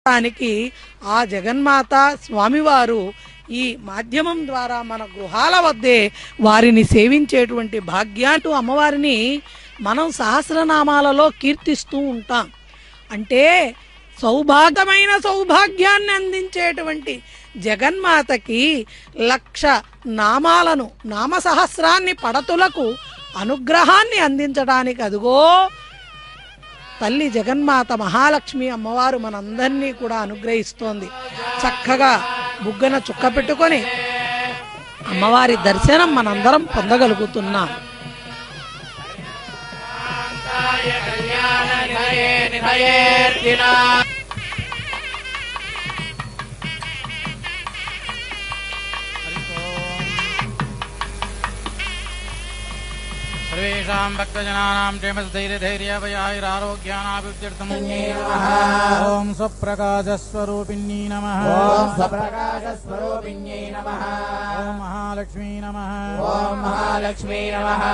దానికి ఆ జగన్మాత స్వామివారు ఈ మాధ్యమం ద్వారా మన గృహాల వద్దే వారిని సేవించేటువంటి భాగ్యాటు అమ్మవారిని మనం సహస్రనామాలలో కీర్తిస్తూ ఉంటాం. అంటే సౌభాగ్యమైన సౌభాగ్యాన్ని అందించేటువంటి జగన్మాతకి 1,00,000 నామాలను నామ సహస్రాన్ని పడతులకు అనుగ్రహాన్ని అందించడానికి అదుగో తల్లి జగన్మాత మహాలక్ష్మి అమ్మవారు మనందరినీ కూడా అనుగ్రహిస్తోంది. చక్కగా బుగ్గన చుక్క పెట్టుకొని అమ్మవారి దర్శనం మనందరం పొందగలుగుతున్నాం. सर्वेषां भक्तजनानां क्षेमस्थैर्यधैर्याभयारोग्यानाभिवृद्ध्यर्थम् ॐ स्वप्रकाशस्वरूपिण्यै नमः। ॐ स्वप्रकाशस्वरूपिण्यै नमः। ॐ महालक्ष्मी नमः। ॐ महालक्ष्मी नमः।